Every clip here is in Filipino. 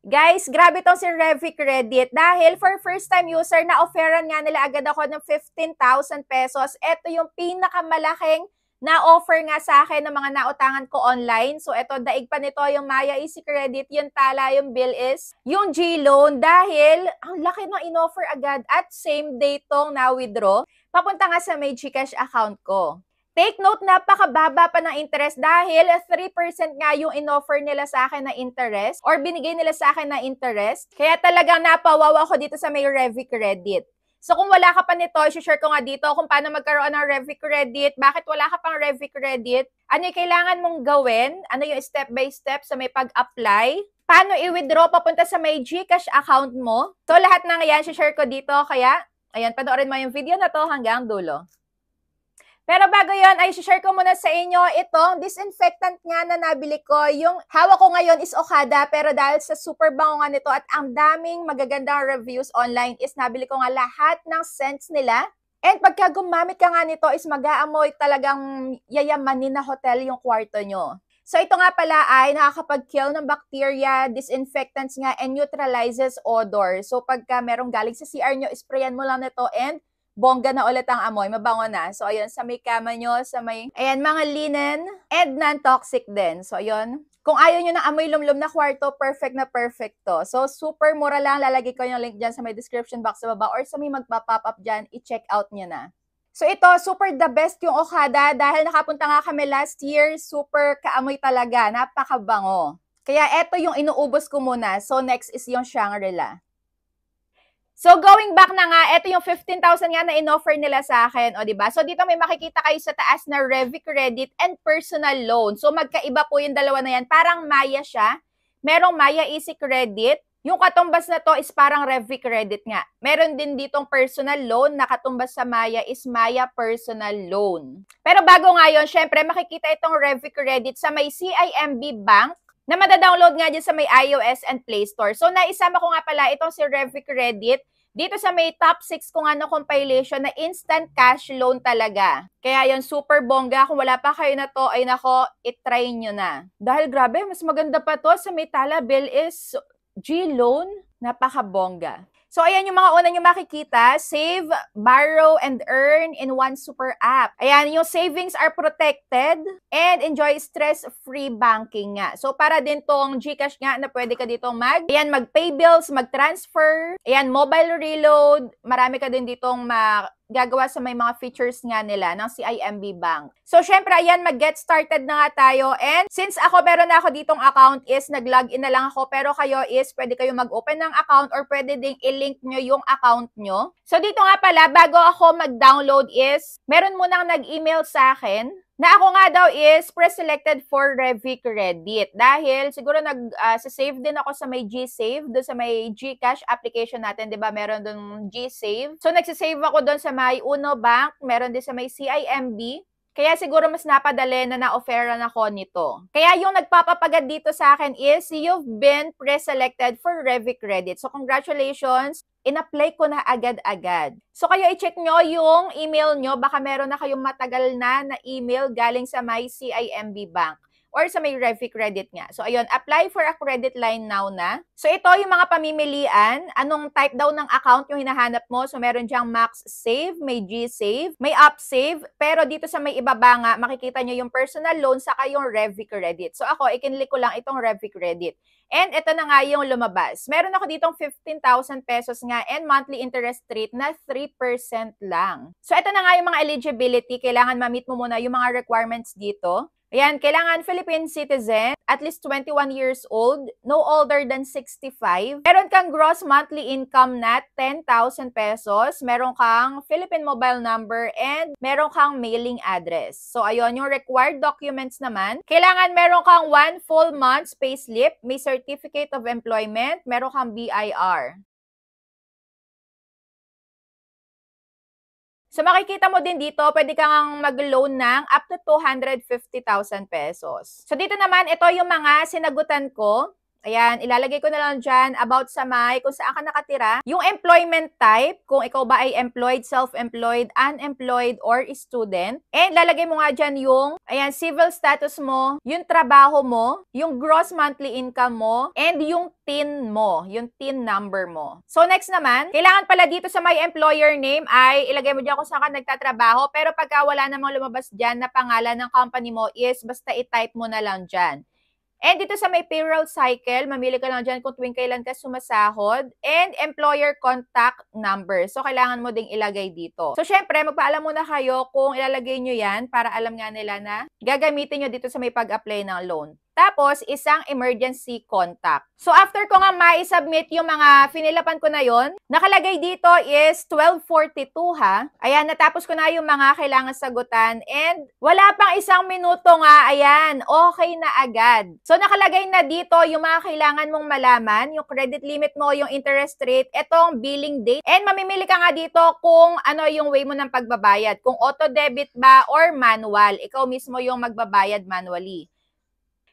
Guys, grabe tong si Revi Credit dahil for first time user na offeran nga nila agad ako ng 15,000 pesos. Ito yung pinakamalaking na-offer nga sa akin ng mga nautangan ko online. So ito, daig pa nito yung Maya Easy Credit, yung tala, yung bill is yung G-Loan dahil ang laki ng in-offer agad at same day tong na-withdraw. Papunta nga sa may GCash account ko. Take note, napakababa pa ng interest dahil 3% nga yung in-offer nila sa akin na interest or binigay nila sa akin na interest. Kaya talagang napawawa ko dito sa may Revi Credit. So kung wala ka pa nito, i-share ko nga dito kung paano magkaroon ng Revi Credit, bakit wala ka pang Revi Credit, ano yung kailangan mong gawin, ano yung step by step sa may pag-apply, paano i-withdraw papunta sa may GCash account mo. So lahat ng yan, i-share ko dito. Kaya, ayan, panoorin mo yung video na to hanggang dulo. Pero bago yon ay share ko muna sa inyo itong disinfectant nga na nabili ko. Yung hawak ko ngayon is Okada, pero dahil sa super bango nga nito at ang daming magagandang reviews online is nabili ko nga lahat ng scents nila. And pagka gumamit ka nga nito is mag-aamoy talagang yayamanin na hotel yung kwarto nyo. So ito nga pala ay nakakapag-kill ng bacteria, disinfectants nga, and neutralizes odor. So pagka merong galing sa CR nyo, sprayan mo lang nito and bongga na ulit ang amoy, mabango na. So, ayun, sa may kama nyo, sa may, ayan, mga linen, and non-toxic din. So, ayun. Kung ayaw nyo ng amoy lumlum na kwarto, perfect na perfect to. So, super mura lang. Lalagay ko yung link dyan sa may description box sa baba or sa may magpa-pop up dyan, i-check out nyo na. So, ito, super the best yung Okada dahil nakapunta nga kami last year, super kaamoy talaga, napakabango. Kaya, ito yung inuubos ko muna. So, next is yung Shangri-La. So, going back na nga, ito yung 15,000 nga na in-offer nila sa akin, o diba? So, dito may makikita kayo sa taas na Revi Credit and Personal Loan. So, magkaiba po yung dalawa na yan. Parang Maya siya. Merong Maya Easy Credit. Yung katumbas na to is parang Revi Credit nga. Meron din ditong Personal Loan na katumbas sa Maya is Maya Personal Loan. Pero bago nga yun, syempre, makikita itong Revi Credit sa may CIMB Bank na madadownload nga dyan sa may iOS and Play Store. So, naisama ko nga pala itong si Revi Credit dito sa may top 6 kung ano compilation na instant cash loan talaga. Kaya yon super bongga. Kung wala pa kayo na to, ay nako, itry nyo na. Dahil grabe, mas maganda pa to sa may tala bill is G-Loan. Napaka-bongga. So, ayan yung mga una nyo makikita. Save, borrow, and earn in one super app. Ayan, yung savings are protected and enjoy stress-free banking nga. So, para din tong GCash nga na pwede ka ditong mag-pay bills, mag-transfer. Ayan, mobile reload. Marami ka din ditong gagawa sa may mga features nga nila ng CIMB Bank. So, syempre, ayan, mag-get started na nga tayo. And since ako, meron na ako ditong account is nag-login na lang ako. Pero kayo is, pwede kayo mag-open ng account or pwede ding i-link nyo yung account nyo. So, dito nga pala, bago ako mag-download is, meron munang nag-email sa akin na ako nga daw is pre-selected for Revi Credit. Dahil siguro save din ako sa may G-Save, doon sa may GCash application natin, di ba? Meron doon G-Save. So, nagsisave ako doon sa may Uno Bank, meron din sa may CIMB. Kaya siguro mas napadali na na-offeran ako nito. Kaya yung nagpapapagad dito sa akin is you've been pre-selected for Revi Credit. So, congratulations! In-apply ko na agad-agad. So, kaya i-check nyo yung email nyo. Baka meron na kayong matagal na email galing sa my CIMB Bank or sa may Revi Credit nga. So, ayun, apply for a credit line now na. So, ito yung mga pamimilian. Anong type daw ng account yung hinahanap mo? So, meron diyang Max Save, may G-Save, may Up Save. Pero dito sa may ibaba nga, makikita nyo yung personal loan saka yung Revi Credit. So, ako, ikinlik ko lang itong Revi Credit. And ito na nga yung lumabas. Meron ako ditong 15,000 pesos nga and monthly interest rate na 3% lang. So, ito na nga yung mga eligibility. Kailangan ma-meet mo muna yung mga requirements dito. Ayan, kailangan Philippine citizen, at least 21 years old, no older than 65. Meron kang gross monthly income na 10,000 pesos. Meron kang Philippine mobile number and meron kang mailing address. So, ayun, yung required documents naman. Kailangan meron kang 1 full month's payslip, may certificate of employment, meron kang BIR. So, makikita mo din dito, pwede kang mag-loan ng up to 250,000 pesos. So, dito naman, ito yung mga sinagutan ko. Ayan, ilalagay ko na lang dyan about sa may kung saan ka nakatira. Yung employment type, kung ikaw ba ay employed, self-employed, unemployed, or student. And lalagay mo nga dyan yung, ayan, civil status mo, yung trabaho mo, yung gross monthly income mo, and yung TIN mo, yung TIN number mo. So next naman, kailangan pala dito sa may employer name ay ilagay mo dyan kung saan ka nagtatrabaho. Pero pagka wala namang lumabas dyan na pangalan ng company mo is basta i-type mo na lang dyan. And dito sa may payroll cycle, mamili ka lang dyan kung tuwing kailan ka sumasahod. And employer contact number. So, kailangan mo ding ilagay dito. So, syempre, magpaalam muna kayo kung ilalagay nyo yan para alam nga nila na gagamitin nyo dito sa may pag-apply ng loan. Tapos, isang emergency contact. So, after ko nga ma-submit yung mga finilapan ko na yon, nakalagay dito is 12:42 ha. Ayan, natapos ko na yung mga kailangan sagutan. And wala pang isang minuto nga, ayan, okay na agad. So, nakalagay na dito yung mga kailangan mong malaman, yung credit limit mo, yung interest rate, etong billing date. And mamimili ka nga dito kung ano yung way mo ng pagbabayad. Kung auto-debit ba or manual. Ikaw mismo yung magbabayad manually.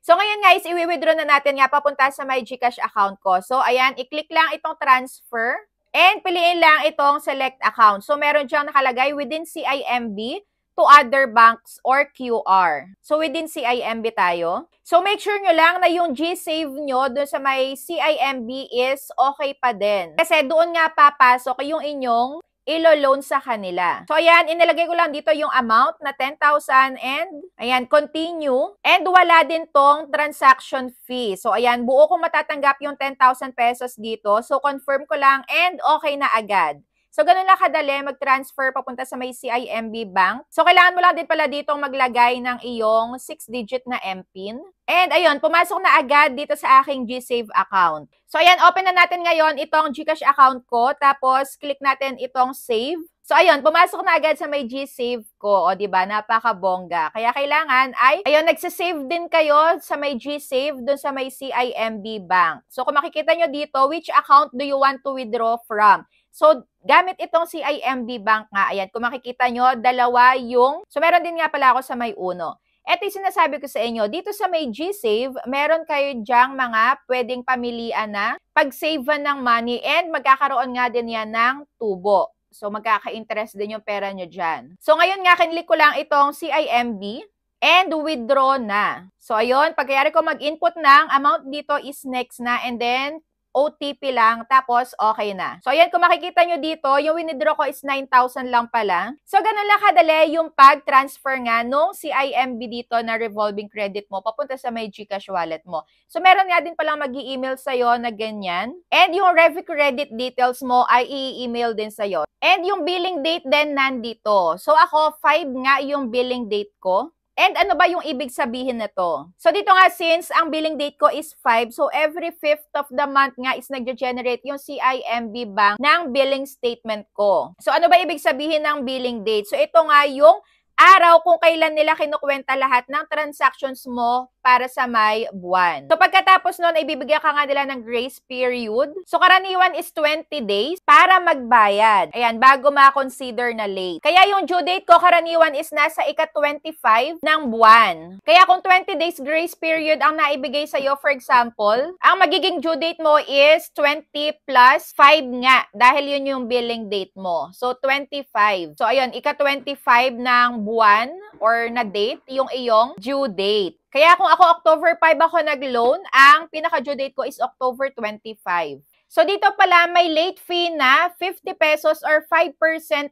So, ngayon guys, i-withdraw na natin nga papunta sa my GCash account ko. So, ayan, i-click lang itong transfer and piliin lang itong select account. So, meron diyang nakalagay within CIMB to other banks or QR. So, within CIMB tayo. So, make sure nyo lang na yung GSave nyo dun sa may CIMB is okay pa din. Kasi doon nga papasok yung inyong ilo-loan sa kanila. So, ayan, inilagay ko lang dito yung amount na 10,000 and, ayan, continue. And wala din tong transaction fee. So, ayan, buo kong matatanggap yung 10,000 pesos dito. So, confirm ko lang and okay na agad. So, ganun lang kadali mag-transfer papunta sa may CIMB Bank. So, kailangan mo lang din pala ditong maglagay ng iyong 6-digit na MPIN. And, ayun, pumasok na agad dito sa aking GSave account. So, ayan, open na natin ngayon itong GCash account ko. Tapos, click natin itong save. So, ayun, pumasok na agad sa may GSave ko. O, diba? Napakabongga. Kaya kailangan ay, ayun, nagsasave din kayo sa may GSave dun sa may CIMB Bank. So, kung makikita nyo dito, which account do you want to withdraw from? So, gamit itong CIMB Bank nga. Ayan, kung makikita nyo, dalawa yung... So, meron din nga pala ako sa may uno. Ito yung sinasabi ko sa inyo, dito sa may GSave, meron kayo dyang mga pwedeng pamilian na pag-savean ng money and magkakaroon nga din yan ng tubo. So, magkaka-interest din yung pera nyo dyan. So, ngayon nga, kinlik ko lang itong CIMB and withdraw na. So, ayun, pagkayari ko mag-input ng amount dito is next na and then OTP lang, tapos okay na. So, ayan, kung makikita nyo dito, yung withdraw ko is 9,000 lang pala. So, ganun lang kadali yung pag-transfer nga nung CIMB dito na revolving credit mo papunta sa may GCash wallet mo. So, meron nga din palang mag-i-email sa'yo na ganyan. And yung Revi Credit details mo ay i-email din sa'yo. And yung billing date din nandito. So, ako, 5 nga yung billing date ko. And ano ba yung ibig sabihin nito? So, dito nga, since ang billing date ko is 5, so every 5th of the month nga is nag-generate yung CIMB Bank ng billing statement ko. So, ano ba ibig sabihin ng billing date? So, ito nga yung araw kung kailan nila kinukwenta lahat ng transactions mo para sa may buwan. So, pagkatapos nun, ibibigyan ka nga nila ng grace period. So, karaniwan is 20 days para magbayad. Ayan, bago ma-consider na late. Kaya yung due date ko, karaniwan is nasa ika-25 ng buwan. Kaya kung 20 days grace period ang naibigay sa'yo, for example, ang magiging due date mo is 20 plus 5 nga. Dahil yun yung billing date mo. So, 25. So, ayun, ika-25 ng buwan or na date, yung iyong due date. Kaya kung ako October 5 ako nag-loan, ang pinaka-due date ko is October 25. So, dito pala may late fee na 50 pesos or 5%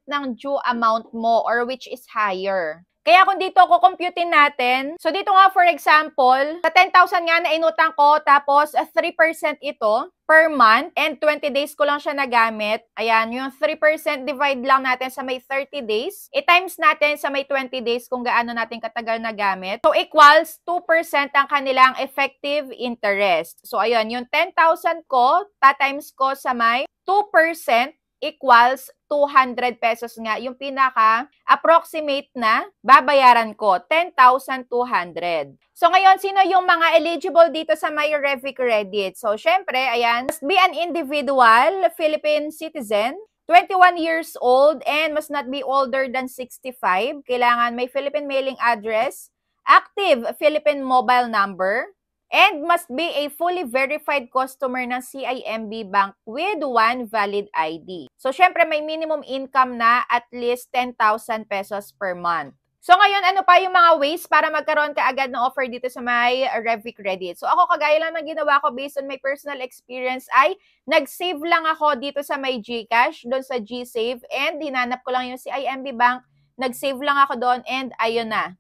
ng due amount mo or which is higher. Kaya kung dito ko computein natin, so dito nga for example, sa 10,000 nga na inutang ko, tapos 3% ito per month, and 20 days ko lang siya nagamit. Ayan, yung 3% divide lang natin sa may 30 days. I-times natin sa may 20 days kung gaano natin katagal nagamit. So, equals 2% ang kanilang effective interest. So, ayun, yung 10,000 ko, ta-times ko sa may 2%, equals 200 pesos nga. Yung pinaka-approximate na babayaran ko, 10,200. So, ngayon, sino yung mga eligible dito sa may Revi Credit? So, syempre, ayan, must be an individual, Philippine citizen, 21 years old, and must not be older than 65. Kailangan may Philippine mailing address, active Philippine mobile number, And must be a fully verified customer ng CIMB Bank with one valid ID. So, syempre, may minimum income na at least 10,000 pesos per month. So, ngayon, ano pa yung mga ways para magkaroon ka agad ng offer dito sa may Revi Credit? So, ako, kagaya lang ng ginawa ko based on my personal experience ay nag-save lang ako dito sa may GCash, doon sa GSave, and hinanap ko lang yung CIMB Bank, nag-save lang ako doon, and ayun na.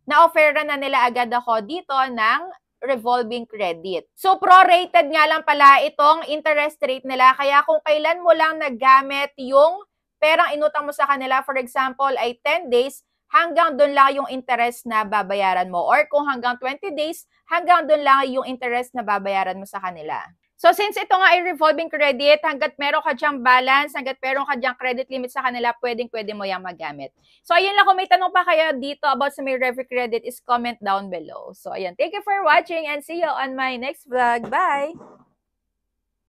Na-offeran na nila agad ako dito ng revolving credit. So, prorated nga lang pala itong interest rate nila. Kaya kung kailan mo lang naggamit yung perang inutang mo sa kanila, for example, ay 10 days, hanggang doon lang yung interest na babayaran mo. Or kung hanggang 20 days, hanggang doon lang yung interest na babayaran mo sa kanila. So, since ito nga ay revolving credit, hanggat meron ka dyang balance, hanggat meron ka dyang credit limit sa kanila, pwede mo yung magamit. So, ayun lang. Kung may tanong pa kayo dito about sa may Revi Credit, is comment down below. So, ayun. Thank you for watching and see you on my next vlog. Bye!